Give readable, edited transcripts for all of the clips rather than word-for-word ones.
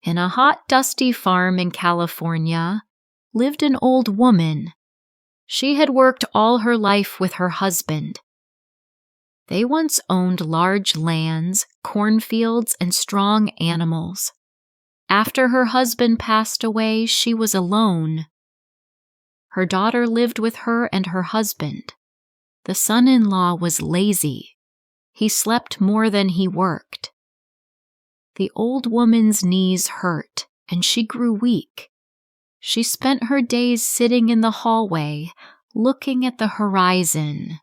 In a hot, dusty farm in California lived an old woman. She had worked all her life with her husband. They once owned large lands, cornfields, and strong animals. After her husband passed away, she was alone. Her daughter lived with her and her husband. The son-in-law was lazy. He slept more than he worked. The old woman's knees hurt, and she grew weak. She spent her days sitting in the hallway, looking at the horizon,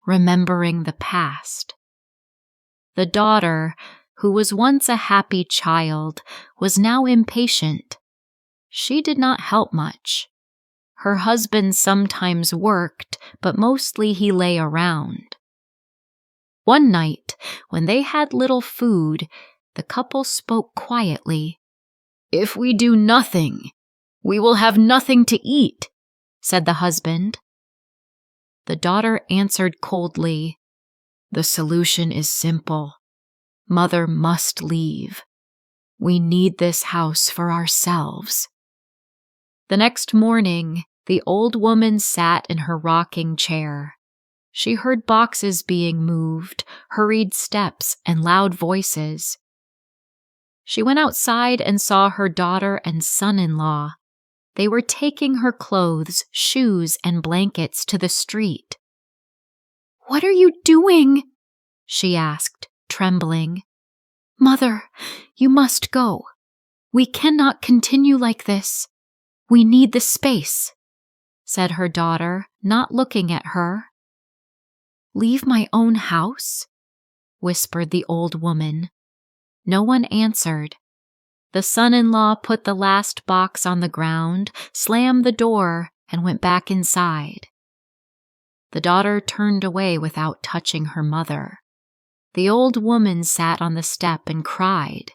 remembering the past. The daughter, who was once a happy child, was now impatient. She did not help much. Her husband sometimes worked, but mostly he lay around. One night, when they had little food, the couple spoke quietly. "If we do nothing, we will have nothing to eat," said the husband. The daughter answered coldly, "The solution is simple. Mother must leave. We need this house for ourselves." The next morning, the old woman sat in her rocking chair. She heard boxes being moved, hurried steps, and loud voices. She went outside and saw her daughter and son-in-law. They were taking her clothes, shoes, and blankets to the street. "What are you doing?" she asked, trembling. "Mother, you must go. We cannot continue like this. We need the space," said her daughter, not looking at her. "Leave my own house?" whispered the old woman. No one answered. The son-in-law put the last box on the ground, slammed the door, and went back inside. The daughter turned away without touching her mother. The old woman sat on the step and cried.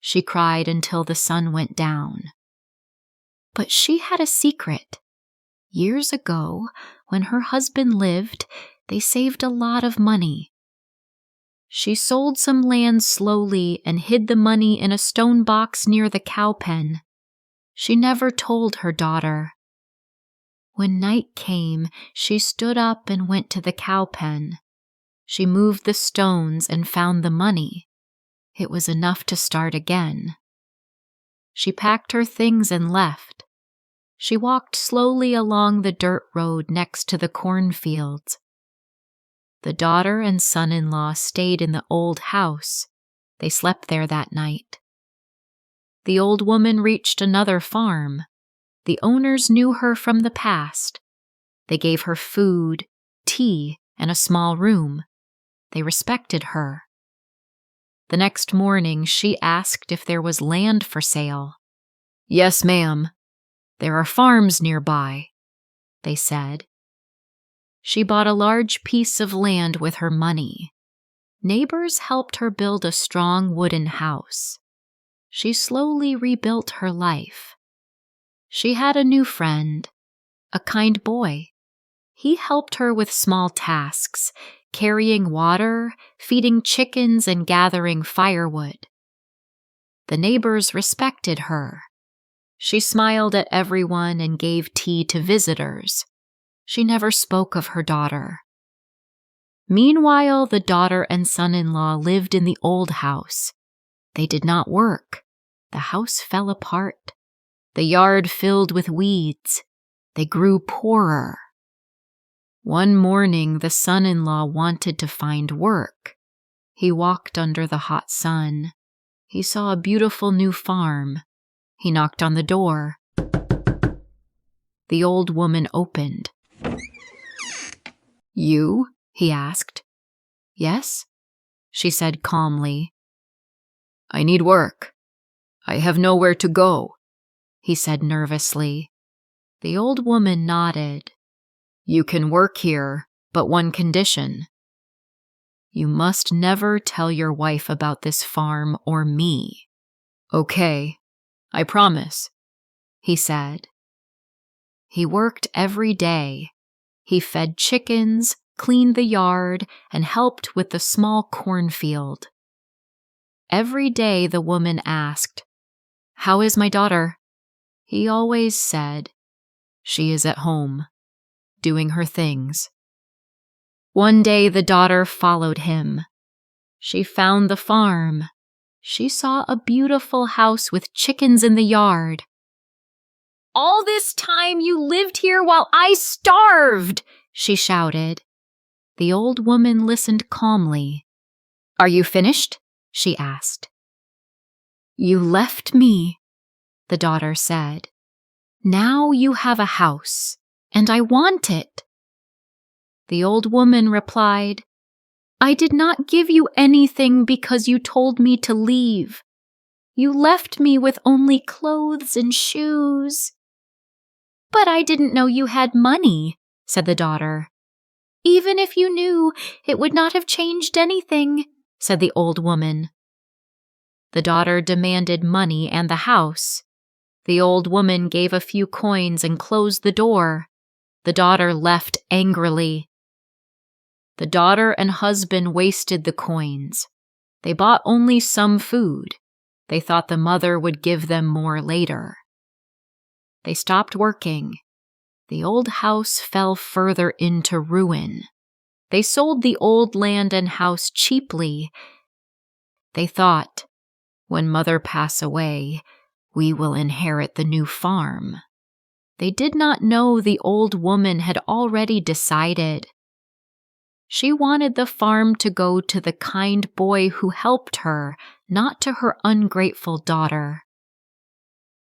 She cried until the sun went down. But she had a secret. Years ago, when her husband lived, they saved a lot of money. She sold some land slowly and hid the money in a stone box near the cow pen. She never told her daughter. When night came, she stood up and went to the cow pen. She moved the stones and found the money. It was enough to start again. She packed her things and left. She walked slowly along the dirt road next to the cornfields. The daughter and son-in-law stayed in the old house. They slept there that night. The old woman reached another farm. The owners knew her from the past. They gave her food, tea, and a small room. They respected her. The next morning, she asked if there was land for sale. "Yes, ma'am. There are farms nearby," they said. She bought a large piece of land with her money. Neighbors helped her build a strong wooden house. She slowly rebuilt her life. She had a new friend, a kind boy. He helped her with small tasks, carrying water, feeding chickens, and gathering firewood. The neighbors respected her. She smiled at everyone and gave tea to visitors. She never spoke of her daughter. Meanwhile, the daughter and son-in-law lived in the old house. They did not work. The house fell apart. The yard filled with weeds. They grew poorer. One morning, the son-in-law wanted to find work. He walked under the hot sun. He saw a beautiful new farm. He knocked on the door. The old woman opened. "You?" he asked. "Yes," she said calmly. "I need work. I have nowhere to go," he said nervously. The old woman nodded. "You can work here, but one condition. You must never tell your wife about this farm or me." "Okay, I promise," he said. He worked every day. He fed chickens, cleaned the yard, and helped with the small cornfield. Every day the woman asked, "How is my daughter?" He always said, "She is at home, doing her things." One day the daughter followed him. She found the farm. She saw a beautiful house with chickens in the yard. "All this time you lived here while I starved!" she shouted. The old woman listened calmly. "Are you finished?" she asked. "You left me," the daughter said. "Now you have a house, and I want it." The old woman replied, "I did not give you anything because you told me to leave. You left me with only clothes and shoes." "But I didn't know you had money," said the daughter. "Even if you knew, it would not have changed anything," said the old woman. The daughter demanded money and the house. The old woman gave a few coins and closed the door. The daughter left angrily. The daughter and husband wasted the coins. They bought only some food. They thought the mother would give them more later. They stopped working. The old house fell further into ruin. They sold the old land and house cheaply. They thought, "When mother pass away, we will inherit the new farm." They did not know the old woman had already decided. She wanted the farm to go to the kind boy who helped her, not to her ungrateful daughter.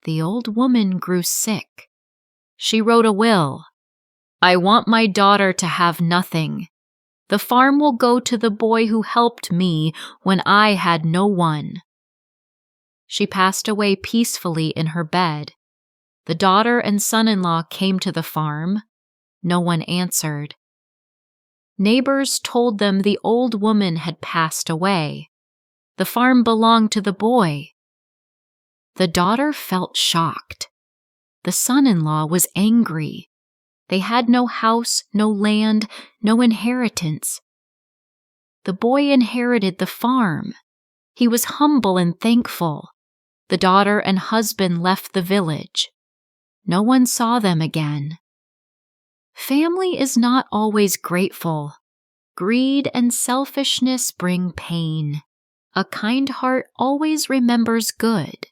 The old woman grew sick. She wrote a will. "I want my daughter to have nothing. The farm will go to the boy who helped me when I had no one." She passed away peacefully in her bed. The daughter and son-in-law came to the farm. No one answered. Neighbors told them the old woman had passed away. The farm belonged to the boy. The daughter felt shocked. The son-in-law was angry. They had no house, no land, no inheritance. The boy inherited the farm. He was humble and thankful. The daughter and husband left the village. No one saw them again. Family is not always grateful. Greed and selfishness bring pain. A kind heart always remembers good.